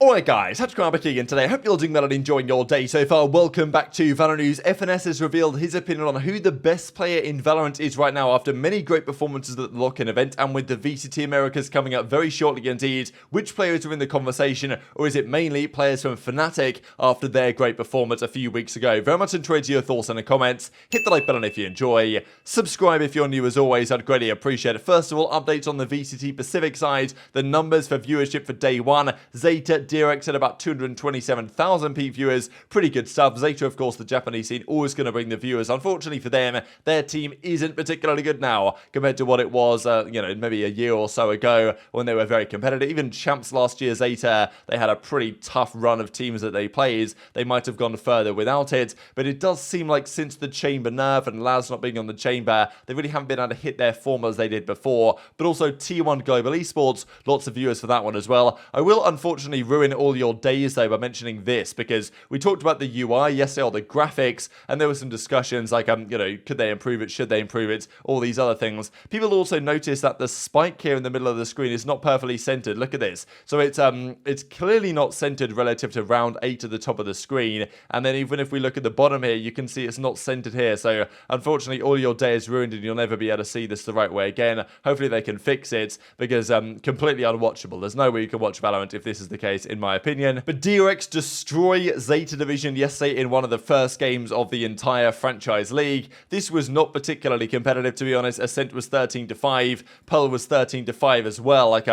Alright guys, TacticalRab again today. I hope you're all doing well and enjoying your day so far. Welcome back to VALORANT News. FNS has revealed his opinion on who the best player in VALORANT is right now after many great performances at the lock-in event, and with the VCT Americas coming up very shortly indeed. Which players are in the conversation, or is it mainly players from Fnatic after their great performance a few weeks ago? Very much enjoyed your thoughts in the comments. Hit the like button if you enjoy. Subscribe if you're new as always, I'd greatly appreciate it. First of all, updates on the VCT Pacific side. The numbers for viewership for day one. Zeta, Direct at about 227,000 peak viewers. Pretty good stuff. Zeta, of course, the Japanese scene, always going to bring the viewers. Unfortunately for them, their team isn't particularly good now compared to what it was, maybe a year or so ago when they were very competitive. Even champs last year, Zeta, they had a pretty tough run of teams that they played. They might have gone further without it, but it does seem like since the Chamber nerf and Laz not being on the Chamber, they really haven't been able to hit their form as they did before. But also T1 Global Esports, lots of viewers for that one as well. I will unfortunately ruin all your days though by mentioning this, because we talked about the UI yesterday, or the graphics, and there were some discussions like could they improve it, should they improve it, all these other things. People also notice that the spike here in the middle of the screen is not perfectly centered. Look at this. So it's clearly not centered relative to round 8 at the top of the screen, and then even if we look at the bottom here, you can see it's not centered here. So unfortunately all your day is ruined and you'll never be able to see this the right way again. Hopefully they can fix it, because completely unwatchable. There's no way you can watch VALORANT if this is the case, in my opinion. But DRX destroy Zeta Division yesterday in one of the first games of the entire franchise league. This was not particularly competitive, to be honest. Ascent was 13-5, Pearl was 13-5 as well. Look,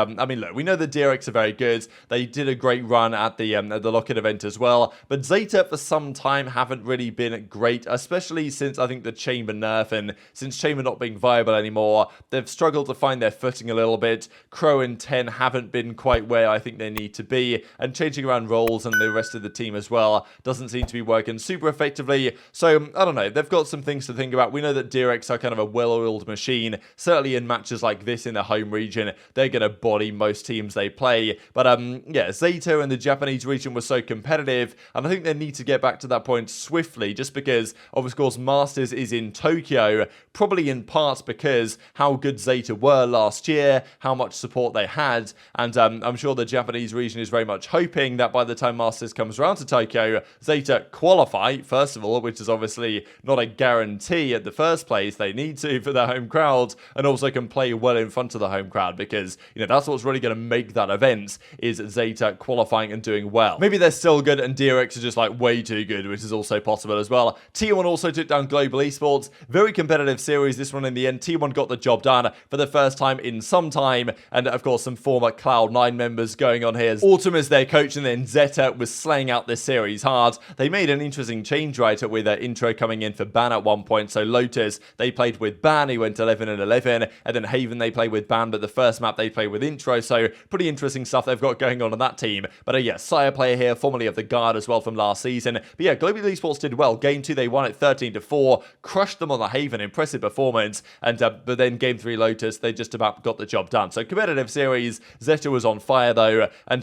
we know the DRX are very good. They did a great run at the lock-in event as well, but Zeta for some time haven't really been great, especially since I think the Chamber nerf, and since Chamber not being viable anymore, they've struggled to find their footing a little bit. Crow and TenZ haven't been quite where I think they need to be, and changing around roles and the rest of the team as well doesn't seem to be working super effectively. So I don't know, they've got some things to think about. We know that DRX are kind of a well-oiled machine. Certainly in matches like this in the home region, they're going to body most teams they play. But yeah, Zeta and the Japanese region was so competitive, and I think they need to get back to that point swiftly, just because of course Masters is in Tokyo, probably in part because how good Zeta were last year, how much support they had, and I'm sure the Japanese region is very much hoping that by the time Masters comes around to Tokyo, Zeta qualify, first of all, which is obviously not a guarantee at the first place. They need to for their home crowd, and also can play well in front of the home crowd, because that's what's really going to make that event, is Zeta qualifying and doing well. Maybe they're still good and DRX are just like way too good, which is also possible as well. T1 also took down Global Esports. Very competitive series, this one in the end. T1 got the job done for the first time in some time, and of course some former Cloud9 members going on here. Autumn is their coach, and then Zeta was slaying out this series hard. They made an interesting change right with their intro coming in for Ban at one point. So Lotus, they played with Ban, he went 11-11, and then Haven, they played with Ban, but the first map they played with intro. So pretty interesting stuff they've got going on that team. But yeah, Sire player here, formerly of the Guard as well from last season. But yeah, Global Esports did well. Game 2 they won it 13-4, crushed them on the Haven, impressive performance, and but then Game 3 Lotus, they just about got the job done. So competitive series. Zeta was on fire though, and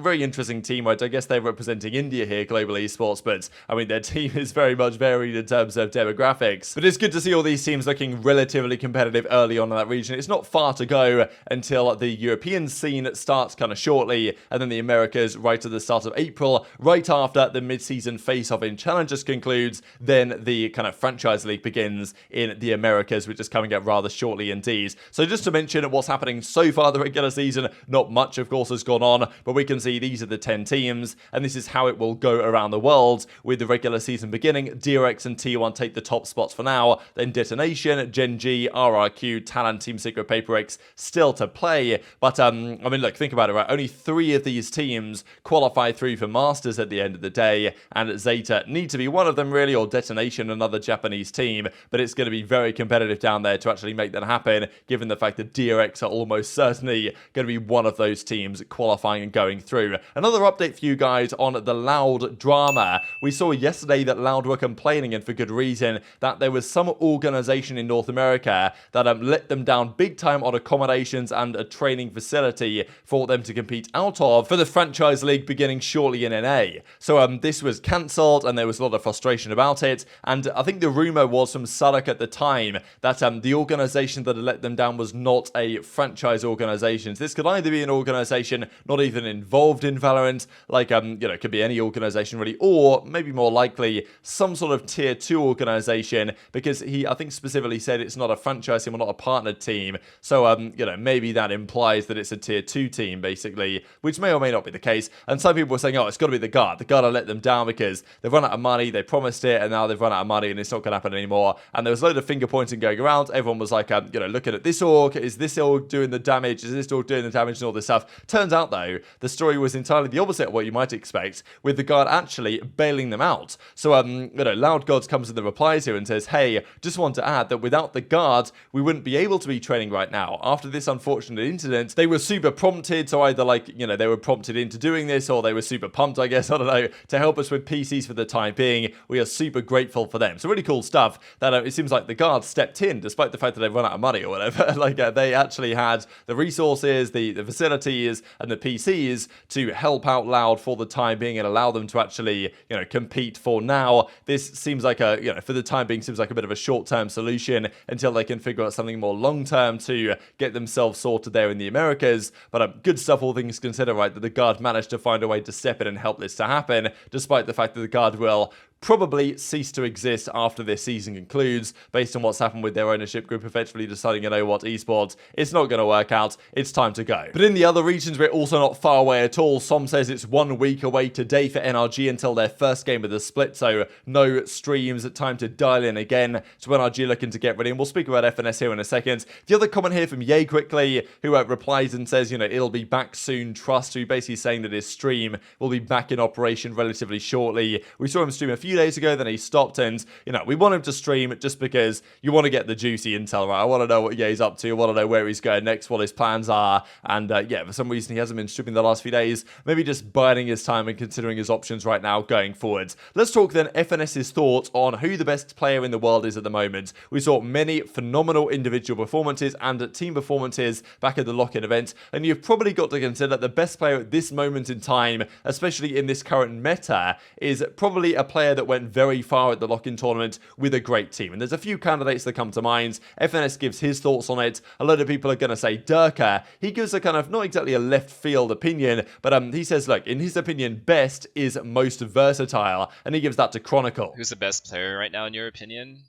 very interesting team. I guess they're representing India here, Global Esports, but I mean their team is very much varied in terms of demographics. But it's good to see all these teams looking relatively competitive early on in that region. It's not far to go until the European scene starts kind of shortly, and then the Americas right at the start of April, right after the mid-season face-off in Challengers concludes. Then the kind of franchise league begins in the Americas, which is coming up rather shortly indeed. So just to mention what's happening so far the regular season, not much of course has gone on, but we can see these are the 10 teams, and this is how it will go around the world with the regular season beginning. DRX and T1 take the top spots for now, then Detonation, Gen.G, RRQ, Talent, Team Secret, Paper X still to play. But look, think about it, right? Only 3 of these teams qualify through for Masters at the end of the day, and Zeta need to be one of them really, or Detonation, another Japanese team. But it's going to be very competitive down there to actually make that happen, given the fact that DRX are almost certainly going to be one of those teams qualifying and going through. Another update for you guys on the Loud drama. We saw yesterday that Loud were complaining, and for good reason, that there was some organization in North America that let them down big time on accommodations and a training facility for them to compete out of for the franchise league beginning shortly in NA. So this was cancelled, and there was a lot of frustration about it, and I think the rumor was from Sadok at the time that the organization that had let them down was not a franchise organization. This could either be an organization not even involved involved in Valorant, like, it could be any organization really, or maybe more likely some sort of tier 2 organization, because I think specifically said it's not a franchise team or not a partnered team. So, maybe that implies that it's a tier 2 team, basically, which may or may not be the case. And some people were saying, oh, it's got to be the Guard. The Guard will let them down because they've run out of money, they promised it, and now they've run out of money and it's not going to happen anymore. And there was a load of finger pointing going around. Everyone was like, looking at this org, is this org doing the damage? Is this org doing the damage and all this stuff? Turns out, though, the story was entirely the opposite of what you might expect, with the Guard actually bailing them out. So, Loud Gods comes in the replies here and says, hey, just want to add that without the Guard, we wouldn't be able to be training right now. After this unfortunate incident, they were super prompted, so either they were prompted into doing this, or they were super pumped, I guess, I don't know, to help us with PCs for the time being. We are super grateful for them. So really cool stuff that it seems like the Guard stepped in, despite the fact that they've run out of money or whatever. They actually had the resources, the facilities, and the PCs to help out Loud for the time being and allow them to actually, compete for now. This seems like for the time being, seems like a bit of a short-term solution until they can figure out something more long-term to get themselves sorted there in the Americas. But good stuff, all things considered, right, that the Guard managed to find a way to step in and help this to happen, despite the fact that the Guard will probably cease to exist after this season concludes, based on what's happened with their ownership group effectively deciding, esports, it's not going to work out, it's time to go. But in the other regions, we're also not far away at all. Som says it's 1 week away today for NRG until their first game of the split, so no streams, time to dial in again. So NRG looking to get ready, and we'll speak about FNS here in a second. The other comment here from Ye quickly, who replies and says, it'll be back soon, trust, who basically saying that his stream will be back in operation relatively shortly. We saw him stream a few days ago, then he stopped, and we want him to stream just because you want to get the juicy intel, right? I want to know what Ye's up to, I want to know where he's going next, what his plans are, and for some reason he hasn't been streaming the last few days, maybe just biding his time and considering his options right now going forwards. Let's talk then FNS's thoughts on who the best player in the world is at the moment. We saw many phenomenal individual performances and team performances back at the lock-in event, and you've probably got to consider the best player at this moment in time, especially in this current meta, is probably a player that went very far at the lock-in tournament with a great team. And there's a few candidates that come to mind. FNS gives his thoughts on it. A lot of people are going to say dapr. He gives a kind of, not exactly a left field opinion, but he says, look, in his opinion, best is most versatile, and he gives that to Chronicle. Who's the best player right now in your opinion?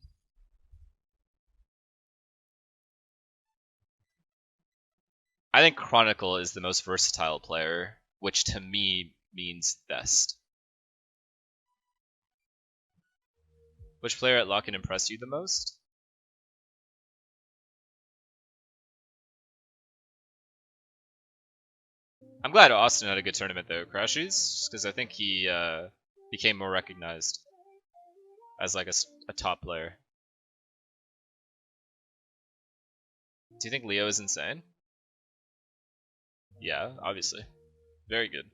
I think Chronicle is the most versatile player, which to me means best. Which player at lock-in impressed you the most? I'm glad Austin had a good tournament though, Crashies, because I think he became more recognized as like a top player. Do you think Leo is insane? Yeah, obviously. Very good.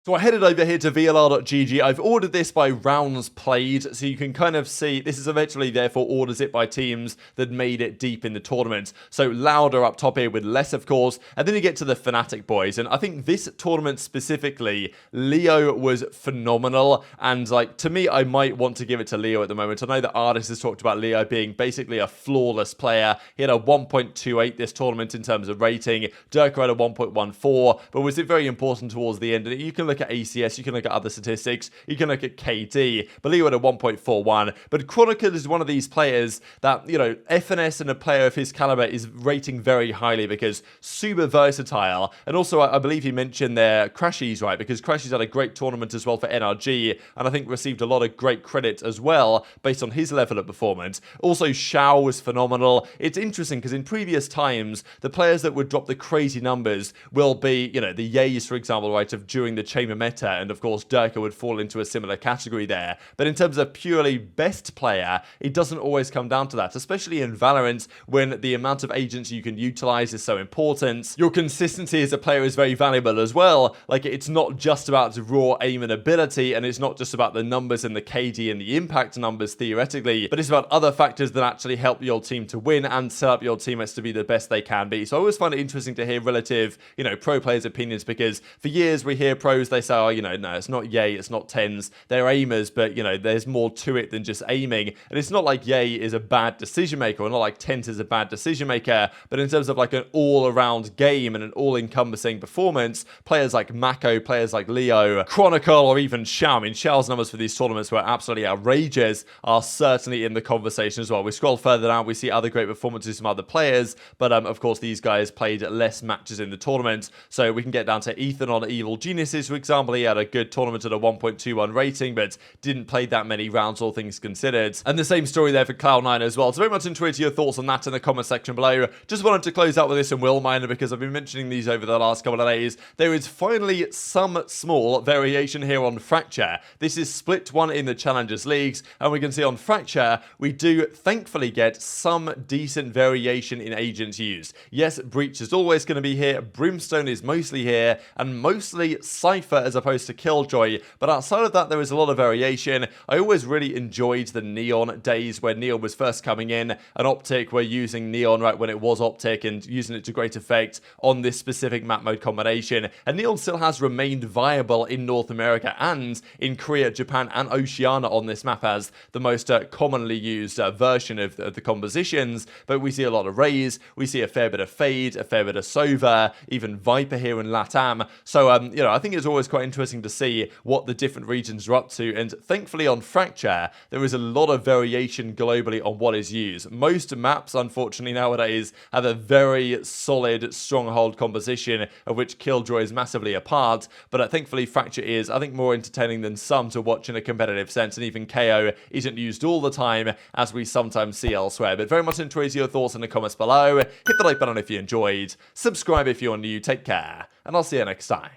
So I headed over here to VLR.gg. I've ordered this by rounds played, so you can kind of see this is eventually therefore orders it by teams that made it deep in the tournament. So Louder up top here with less, of course, and then you get to the Fnatic boys. And I think this tournament specifically, Leo was phenomenal. And to me, I might want to give it to Leo at the moment. I know that Artist has talked about Leo being basically a flawless player. He had a 1.28 this tournament in terms of rating. Durka had a 1.14, but was it very important towards the end? And you can look at ACS, you can look at other statistics, you can look at KD, but Leo had a 1.41. But Chronicle is one of these players that, FNS and a player of his caliber is rating very highly because super versatile. And also, I believe he mentioned there Crashies, right? Because Crashies had a great tournament as well for NRG, and I think received a lot of great credit as well based on his level of performance. Also, Shao was phenomenal. It's interesting because in previous times, the players that would drop the crazy numbers will be, the Yays, for example, right, of during the Chamber meta, and of course Durka would fall into a similar category there. But in terms of purely best player, it doesn't always come down to that, especially in Valorant when the amount of agents you can utilize is so important. Your consistency as a player is very valuable as well. It's not just about raw aim and ability, and it's not just about the numbers and the KD and the impact numbers theoretically, but it's about other factors that actually help your team to win and set up your teammates to be the best they can be. So I always find it interesting to hear relative, pro players' opinions, because for years we hear pros, they say, oh, you know, no, it's not Yay, it's not TenZ. They're aimers, but, you know, there's more to it than just aiming. And it's not like Yay is a bad decision maker, or not like TenZ is a bad decision maker, but in terms of like an all-around game and an all-encompassing performance, players like Mako, players like Leo, Chronicle, or even Shao, I mean, Shao's numbers for these tournaments were absolutely outrageous, are certainly in the conversation as well. We scroll further down, we see other great performances from other players, but of course these guys played less matches in the tournament. So we can get down to Ethan on Evil Geniuses, for example. He had a good tournament at a 1.21 rating, but didn't play that many rounds, all things considered. And the same story there for Cloud9 as well. So very much interested your thoughts on that in the comment section below. Just wanted to close out with this in Will Miner, because I've been mentioning these over the last couple of days. There is finally some small variation here on Fracture. This is split one in the Challengers Leagues, and we can see on Fracture, we do thankfully get some decent variation in agents used. Yes, Breach is always going to be here, Brimstone is mostly here, and mostly Cypher as opposed to Killjoy, but outside of that, there is a lot of variation. I always really enjoyed the Neon days where Neon was first coming in, and OpTic were using Neon right when it was OpTic and using it to great effect on this specific map mode combination, and Neon still has remained viable in North America and in Korea, Japan, and Oceania on this map as the most commonly used version of the compositions, but we see a lot of Raze, we see a fair bit of Fade, a fair bit of Sova, even Viper here in LATAM, so you know, I think it's always quite interesting to see what the different regions are up to, and thankfully on Fracture, there is a lot of variation globally on what is used. Most maps, unfortunately, nowadays have a very solid stronghold composition, of which Killjoy is massively a part, but thankfully Fracture is, I think, more entertaining than some to watch in a competitive sense, and even KO isn't used all the time, as we sometimes see elsewhere. But very much interested your thoughts in the comments below. Hit the like button if you enjoyed, subscribe if you're new, take care, and I'll see you next time.